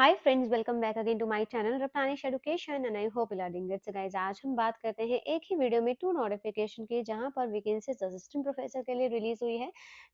Hi friends, welcome back again to my channel रफ्तानिश education and I hope you are doing good. So guys, आज हम बात करते हैं एक ही वीडियो में टू नोटिफिकेशन की, जहां पर वैकेंसीज असिस्टेंट प्रोफेसर के लिए रिलीज हुई है।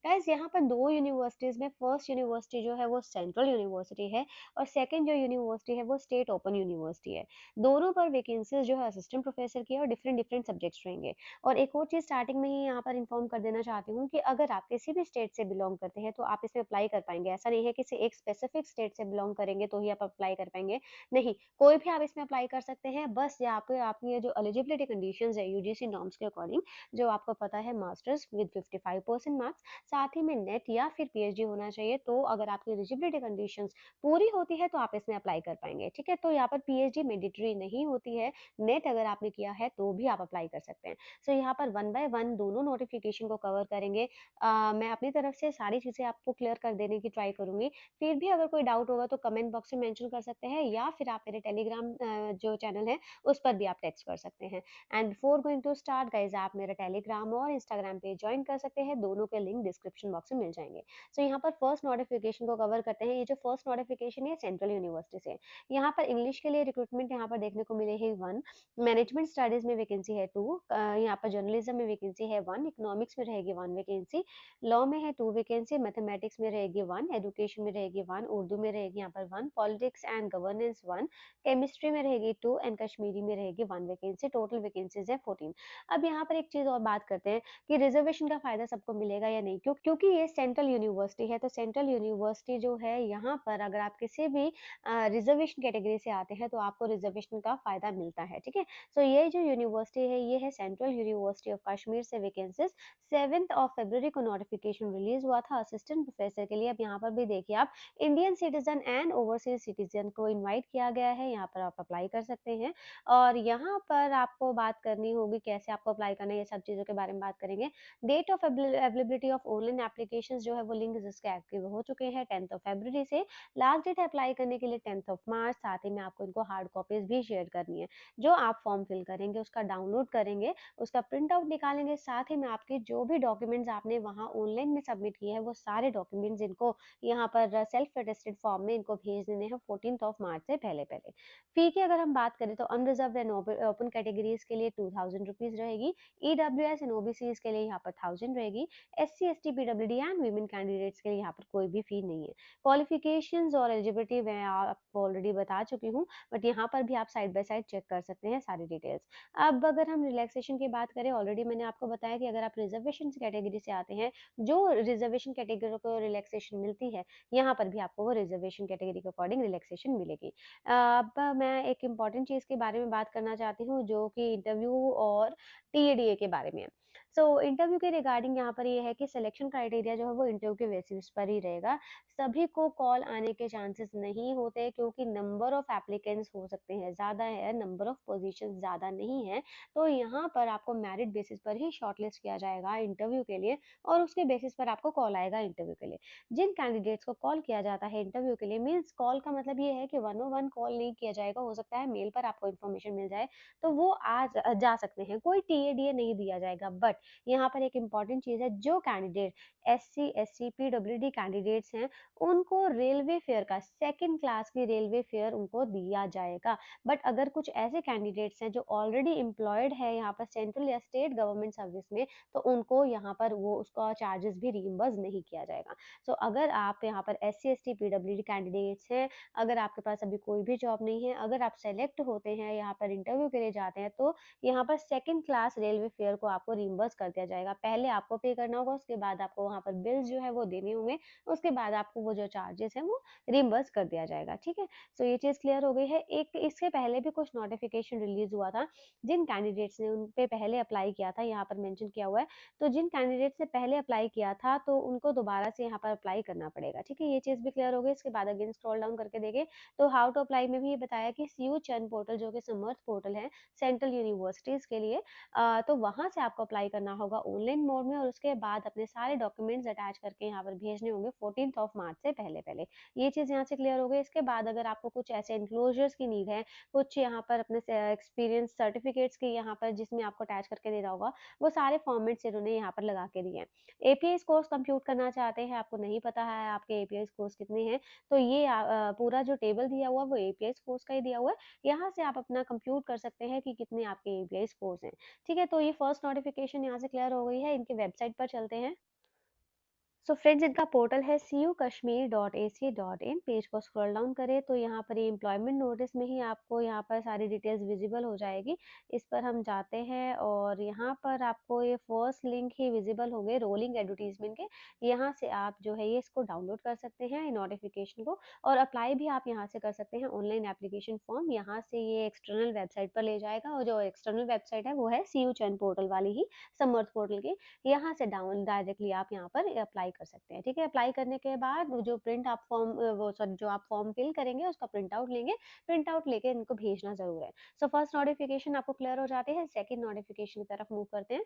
गाइस, यहां पर दो यूनिवर्सिटीज में फर्स्ट यूनिवर्सिटी जो है वो सेंट्रल यूनिवर्सिटी है और सेकंड जो यूनिवर्सिटी है वो स्टेट ओपन यूनिवर्सिटी है। दोनों पर वैकेंसीज जो है असिस्टेंट प्रोफेसर की है और डिफरेंट डिफरेंट सब्जेक्ट्स रहेंगे। और एक और चीज स्टार्टिंग में ही यहाँ पर इन्फॉर्म कर देना चाहती हूँ कि अगर आप किसी भी स्टेट से बिलोंग करते हैं तो आप इसमें अप्लाई कर पाएंगे। ऐसा नहीं है कि एक स्पेसिफिक स्टेट से बिलोंग करेंगे तो ही आप अप्लाई कर पाएंगे। नहीं, कोई भी आप इसमें अप्लाई कर सकते हैं। बस यहाँ पे आपकी ये जो एलिजिबिलिटी कंडीशंस है यूजीसी नॉर्म्स के अकॉर्डिंग, जो आपको पता है, मास्टर्स विद 55% मार्क्स, साथ ही में नेट या फिर पीएचडी होना चाहिए। तो अगर आपकी एलिजिबिलिटी कंडीशंस पूरी होती है तो आप इसमें अप्लाई कर पाएंगे। ठीक है, तो यहाँ पर पीएचडी मैंडेटरी नहीं होती है। नेट अगर आपने किया है तो भी आप अप्लाई कर सकते हैं। सो यहाँ पर वन बाय वन दोनों नोटिफिकेशन को कवर करेंगे। मैं अपनी तरफ से सारी चीजें आपको क्लियर कर देने की ट्राई करूंगी। फिर भी अगर कोई डाउट होगा तो कमेंट बॉक्स में मेंशन कर सकते हैं, या फिर आप मेरे टेलीग्राम जो चैनल है उस पर भी आप टेक्स्ट कर सकते हैं। And before going to start guys, आप मेरा टेलीग्राम और इंस्टाग्राम पे ज्वाइन कर सकते हैं। दोनों के लिंक डिस्क्रिप्शन बॉक्स में मिल जाएंगे। सो यहाँ पर फर्स्ट नोटिफिकेशन को कवर करते हैं। ये जो फर्स्ट नोटिफिकेशन है सेंट्रल यूनिवर्सिटी से। यहाँ पर इंग्लिश के लिए रिक्रूटमेंट यहाँ पर देखने को मिले है 1, मैनेजमेंट स्टडीज में वैकेंसी है 2, यहाँ पर जर्नलिज्म में वैकेंसी है 1, इकोनॉमिक्स में रहेगी 1 वैकेंसी, लॉ में है 2 वैकेंसी, मैथमेटिक्स में रहेगी 1, एजुकेशन में रहेगी 1, उर्दू में रहेगी यहाँ पर 1, पॉलिटिक्स एंड गवर्नेंस 1, केमिस्ट्री में रहेगी 2 एंड कश्मीरी में रहेगी 1 वैकेंसी। टोटल वैकेंसीज है 14। अब यहाँ पर एक चीज और बात करते हैं कि रिजर्वेशन का फायदा सबको मिलेगा या नहीं, क्योंकि ये सेंट्रल यूनिवर्सिटी है। तो सेंट्रल यूनिवर्सिटी जो है, यहाँ पर अगर आप किसी भी रिजर्वेशन कैटेगरी से आते हैं तो आपको रिजर्वेशन का फायदा मिलता है। ठीक है, सो ये जो यूनिवर्सिटी है ये है सेंट्रल यूनिवर्सिटी ऑफ कश्मीर से वैकेंसीज 7 को नोटिफिकेशन रिलीज हुआ था असिस्टेंट प्रोफेसर के लिए। अब यहाँ पर भी देखिए आप, Indian citizen and overseas citizen को इनवाइट किया गया है। यहाँ पर आप अप्लाई कर सकते हैं। और यहाँ पर आपको बात करनी होगी कैसे आपको अप्लाई करना है, ये सब चीजों के बारे में बात करेंगे। Date of availability of online application जो है वो लिंक जिसके एक्टिव हो चुके हैं 10 फरवरी से। लास्ट डेट अप्लाई करने के लिए 10 मार्च। साथ ही में आपको इनको हार्ड कॉपीज भी शेयर करनी है। जो आप फॉर्म फिल करेंगे उसका डाउनलोड करेंगे, उसका प्रिंट आउट निकालेंगे। साथ ही में आपके जो भी डॉक्यूमेंट्स आपने वहाँ ऑनलाइन में सबमिट किए हैं वो सारे डॉक्यूमेंट्स इनको यहाँ पर सेल्फ अटेस्टेड फॉर्म में इनको भेज देने हैं 14 मार्च से पहले पहले। फी की अगर हम बात करें तो अनरिजर्व एंड ओपन कैटेगरीज के लिए 2000 रुपीज रहेगी। ईडब्ल्यूएस एंड ओबीसीज के लिए यहाँ पर 1000 रहेगी। SC ST PWD and women candidates के लिए यहाँ पर कोई भी फी नहीं है। क्वालिफिकेशंस और एलिजिबिलिटी मैं आपको ऑलरेडी बता चुकी हूँ, बट यहाँ पर भी आप साइड बाय साइड चेक कर सकते हैं सारी डिटेल्स। अब अगर हम रिलैक्सेशन की बात करें, ऑलरेडी मैंने आपको बताया कि अगर आप रिजर्वेशन कैटेगरी से आते हैं, जो रिजर्वेशन कैटेगरी को रिलैक्सेशन मिलती है, यहाँ पर भी आपको वो रिजर्वेशन कैटेगरी के अकॉर्डिंग रिलैक्सेशन मिलेगी। अब मैं एक इम्पॉर्टेंट चीज़ के बारे में बात करना चाहती हूँ, जो कि इंटरव्यू और टीएडीए के बारे में है। सो इंटरव्यू के रिगार्डिंग यहाँ पर ये है कि सिलेक्शन क्राइटेरिया जो है वो इंटरव्यू के बेसिस पर ही रहेगा। सभी को कॉल आने के चांसेस नहीं होते, क्योंकि नंबर ऑफ एप्लीकेंट्स हो सकते हैं ज़्यादा है, नंबर ऑफ पोजीशन ज़्यादा नहीं है। तो यहाँ पर आपको मेरिट बेसिस पर ही शॉर्टलिस्ट किया जाएगा इंटरव्यू के लिए, और उसके बेसिस पर आपको कॉल आएगा इंटरव्यू के लिए। जिन कैंडिडेट्स को कॉल किया जाता है इंटरव्यू के लिए, मीन्स कॉल का मतलब ये है कि 101 कॉल नहीं किया जाएगा। हो सकता है मेल पर आपको इन्फॉर्मेशन मिल जाए तो वो जा सकते हैं, कोई टीएडीए नहीं दिया जाएगा। बट यहाँ पर एक इम्पॉर्टेंट चीज़ है, जो candidate SC SC PWD candidates हैं उनको रेलवे फेयर का सेकंड क्लास की रेलवे फेयर उनको दिया जाएगा। बट अगर कुछ ऐसे कैंडिडेट्स हैं जो ऑलरेडी एम्प्लॉयड है यहाँ पर सेंट्रल या स्टेट गवर्नमेंट सर्विस में, तो उनको यहाँ पर वो उसका चार्जेस भी रिइम्बर्स नहीं किया जाएगा। सो अगर आप यहाँ पर एससी एसटी पीडब्ल्यूडी कैंडिडेट्स हैं, अगर आपके पास अभी कोई भी जॉब नहीं है, अगर आप सेलेक्ट होते हैं यहाँ पर इंटरव्यू के लिए जाते हैं, तो यहाँ पर सेकंड क्लास रेलवे फेयर को आपको रिइम्बर्स कर दिया जाएगा। पहले आपको पे करना होगा, उसके बाद आपको वहाँ पर बिल्स जो है वो देने होंगे, उसके बाद आपको वो जो चार्जेस हैं वो रिम्बर्स कर दिया जाएगा। ठीक है, सो ये चीज़ क्लियर हो गई है। एक इसके पहले भी कुछ नोटिफिकेशन रिलीज हुआ था, जिन कैंडिडेट्स ने उन पे पहले अप्लाई किया था, यहाँ पर मेंशन किया हुआ है। तो जिन कैंडिडेट्स ने पहले अप्लाई किया था तो उनको दोबारा से यहाँ पर अप्लाई करना पड़ेगा। ठीक है, ये चीज़ भी क्लियर हो गई। इसके बाद अगेन स्क्रॉल डाउन करके देखें तो हाउ टू अप्लाई में भी ये बताया कि CU चयन पोर्टल, जो कि समर्थ पोर्टल है सेंट्रल यूनिवर्सिटीज के लिए, तो वहाँ से आपको अप्लाई करना होगा ऑनलाइन मोड में, और उसके बाद अपने सारे डॉक्यूमेंट्स अटैच करके यहाँ पर भेजने होंगे 14th ऑफ मार्च से पहले-पहले। ये चीज़ यहाँ से क्लियर हो गई। इसके बाद अगर आपको कुछ ऐसे एन्क्लोज़र्स की नीड है, कुछ यहाँ पर अपने से एक्सपीरियंस सर्टिफिकेट्स की यहाँ पर जिसमें आपको अटैच करके देना होगा, वो सारे फॉर्मेट्स इन्होंने यहाँ पर लगा के दिए हैं। एपीआई स्कोर्स कंप्यूट करना चाहते हैं, आपको नहीं पता है आपके एपीआई स्कोर्स कितने हैं, तो ये पूरा जो टेबल दिया हुआ है वो एपीआई स्कोर्स का ही दिया हुआ है। यहाँ से आप अपना कंप्यूट कर सकते हैं कि कितने आपके एपीआई स्कोर्स हैं। ठीक है, तो ये फर्स्ट नोटिफिकेशन यहाँ से क्लियर हो गई है। इनकी वेबसाइट पर चलते हैं। सो फ्रेंड्स, इनका पोर्टल है cukashmir.ac.in। पेज को स्क्रॉल डाउन करें तो यहाँ पर ये एम्प्लॉयमेंट नोटिस में ही आपको यहाँ पर सारी डिटेल्स विजिबल हो जाएगी। इस पर हम जाते हैं और यहाँ पर आपको ये फर्स्ट लिंक ही विजिबल होंगे रोलिंग एडवर्टीजमेंट के। यहाँ से आप जो है ये इसको डाउनलोड कर सकते हैं नोटिफिकेशन को, और अप्लाई भी आप यहाँ से कर सकते हैं ऑनलाइन एप्लीकेशन फॉर्म। यहाँ से ये एक्सटर्नल वेबसाइट पर ले जाएगा, और जो एक्सटर्नल वेबसाइट है वो है सी यू चैन पोर्टल वाली ही, समर्थ पोर्टल की। यहाँ से डाउन डायरेक्टली आप यहाँ पर अप्लाई कर सकते हैं। ठीक है, अप्लाई करने के बाद वो जो प्रिंट आप फॉर्म वो सॉरी जो आप फॉर्म फिल करेंगे उसका प्रिंट आउट लेंगे। प्रिंट आउट लेके इनको भेजना जरूर है। सो फर्स्ट नोटिफिकेशन आपको क्लियर हो जाते हैं। सेकंड नोटिफिकेशन की तरफ मूव करते हैं।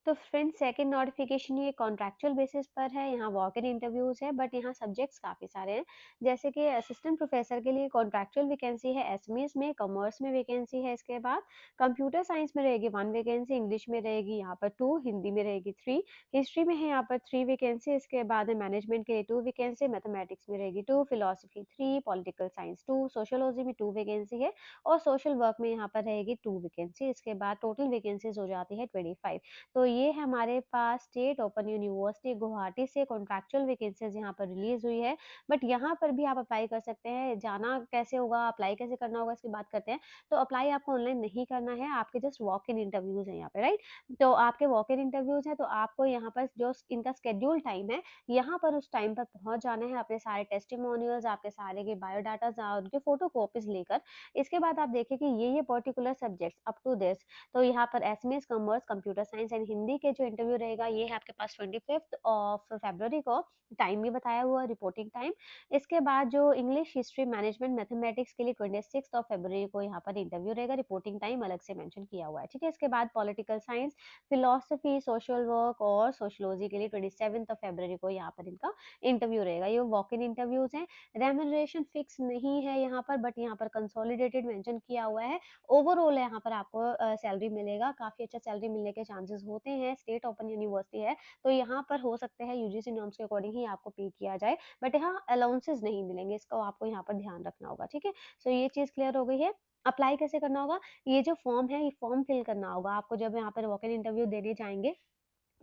तो फ्रेंड्स, सेकंड नोटिफिकेशन ये कॉन्ट्रैक्चुअल बेसिस पर है। यहाँ वॉक इन इंटरव्यूज है, बट यहाँ सब्जेक्ट्स काफ़ी सारे हैं। जैसे कि असिस्टेंट प्रोफेसर के लिए कॉन्ट्रैक्चुअल वैकेंसी है, एसएमएस में, कॉमर्स में वैकेंसी है। इसके बाद कंप्यूटर साइंस में रहेगी 1 वैकेंसी, इंग्लिश में रहेगी यहाँ पर 2, हिंदी में रहेगी 3, हिस्ट्री में है यहाँ पर 3 वैकेंसी। इसके बाद है मैनेजमेंट के लिए 2 वैकेंसी, मैथमेटिक्स में रहेगी 2, फिलोसफी 3, पॉलिटिकल साइंस 2, सोशियोलॉजी में 2 वैकेंसी है, और सोशल वर्क में यहाँ पर रहेगी 2 वैकेंसी। इसके बाद टोटल वैकेंसीज हो जाती है 25। तो ये हमारे पास स्टेट ओपन यूनिवर्सिटी गुवाहाटी से कॉन्ट्रैक्चुअल वैकेंसीज यहाँ पर रिलीज हुई है। बट यहाँ पर भी आप अप्लाई कर सकते हैं। जाना कैसे होगा, अप्लाई कैसे करना होगा, इसकी बात करते हैं। तो अप्लाई आपको ऑनलाइन नहीं करना है, आपके जस्ट वॉक इन इंटरव्यूज हैं यहाँ पे, राइट। तो आपके वॉक इन इंटरव्यूज हैं, तो आपको यहाँ पर जो इनका स्केड्यूल टाइम है, यहाँ पर उस टाइम पर पहुंच जाना है अपने सारे टेस्टिमोनियल्स, आपके सारे के बायोडाटा, उनके फोटो कॉपीज लेकर। इसके बाद आप देखिए कि ये particular subjects up to this, तो यहाँ पर SMS, commerce, computer science and Hindi के जो इंटरव्यू रहेगा ये है आपके पास 25 ऑफ फरवरी को। टाइम भी बताया हुआ, रिपोर्टिंग टाइम। इसके बाद जो इंग्लिश, हिस्ट्री, मैनेजमेंट, मैथमेटिक्स के लिए 26 ऑफ फरवरी को यहाँ पर इंटरव्यू रहेगा, रिपोर्टिंग टाइम अलग से मेंशन किया हुआ है। ठीक है, इसके बाद political science, philosophy, social work और सोशलॉजी के लिए 27 ऑफ फरवरी को यहाँ पर इनका इंटरव्यू रहेगा। ये वॉक इन इंटरव्यूज हैं। रेम्यूनरेशन फिक्स नहीं है यहाँ पर, बट यहाँ पर कंसोलिडेटेड मेंशन किया हुआ है। ओवरऑल यहाँ पर आपको सैलरी मिलेगा, काफ़ी अच्छा सैलरी मिलने के चांसेस होते हैं। स्टेट ओपन यूनिवर्सिटी है, तो यहाँ पर हो सकता है यूजीसी नॉर्म्स के अकॉर्डिंग ही आपको पे किया जाए, बट यहाँ अलाउंसेस नहीं मिलेंगे, इसको आपको यहाँ पर ध्यान रखना होगा। ठीक है, सो ये चीज़ क्लियर हो गई है। अप्लाई कैसे करना होगा, ये जो फॉर्म है ये फॉर्म फिल करना होगा आपको जब यहाँ पर वॉक इन इंटरव्यू देने जाएंगे।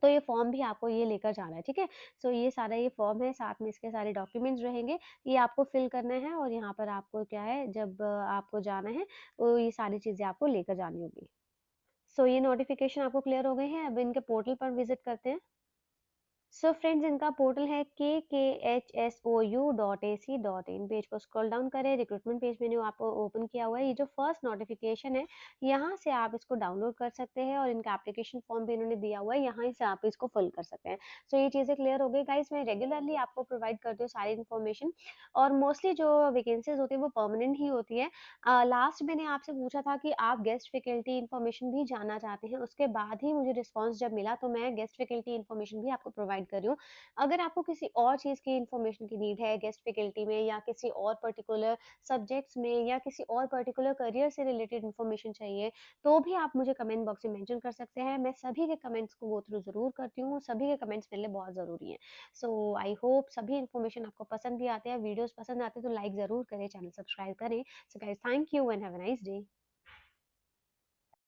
तो ये फॉर्म भी आपको ये लेकर जाना है। ठीक है, सो ये सारा ये फॉर्म है, साथ में इसके सारे डॉक्यूमेंट्स रहेंगे, ये आपको फिल करना है, और यहाँ पर आपको क्या है, जब आपको जाना है तो ये सारी चीज़ें आपको लेकर जानी होगी। सो ये नोटिफिकेशन आपको क्लियर हो गए हैं। अब इनके पोर्टल पर विजिट करते हैं। सो फ्रेंड्स, इनका पोर्टल है kkHSOU.ac.in। पेज को स्क्रॉल डाउन करें, रिक्रूटमेंट पेज मेन्यू आपको ओपन किया हुआ है। ये जो फर्स्ट नोटिफिकेशन है, यहाँ से आप इसको डाउनलोड कर सकते हैं, और इनका एप्लीकेशन फॉर्म भी इन्होंने दिया हुआ है, यहाँ से आप इसको फिल कर सकते हैं। सो ये चीज़ें क्लियर हो गई गाइस। मैं रेगुलरली आपको प्रोवाइड करती हूँ सारी इन्फॉर्मेशन, और मोस्टली जो वैकेंसीज होती है वो परमानेंट ही होती है। लास्ट मैंने आपसे पूछा था कि आप गेस्ट फैकल्टी इन्फॉर्मेशन भी जानना चाहते हैं, उसके बाद ही मुझे रिस्पॉन्स जब मिला तो मैं गेस्ट फैकल्टी इन्फॉर्मेशन भी आपको प्रोवाइड कर रही हूँ। अगर आपको किसी और चीज़ की इन्फॉर्मेशन की नीड है गेस्ट फैकल्टी में, या किसी और पर्टिकुलर सब्जेक्ट्स में, या किसी और पर्टिकुलर करियर से रिलेटेड इन्फॉर्मेशन चाहिए, तो भी आप मुझे कमेंट बॉक्स में मेंशन कर सकते हैं। मैं सभी के कमेंट्स को गो थ्रू ज़रूर करती हूँ, सभी के कमेंट्स मेरे लिए बहुत ज़रूरी हैं। सो आई होप सभी इन्फॉर्मेशन आपको पसंद भी आते हैं, वीडियोज़ पसंद आते हैं तो लाइक ज़रूर करें, चैनल सब्सक्राइब करें। So guys, thank you and have a nice day.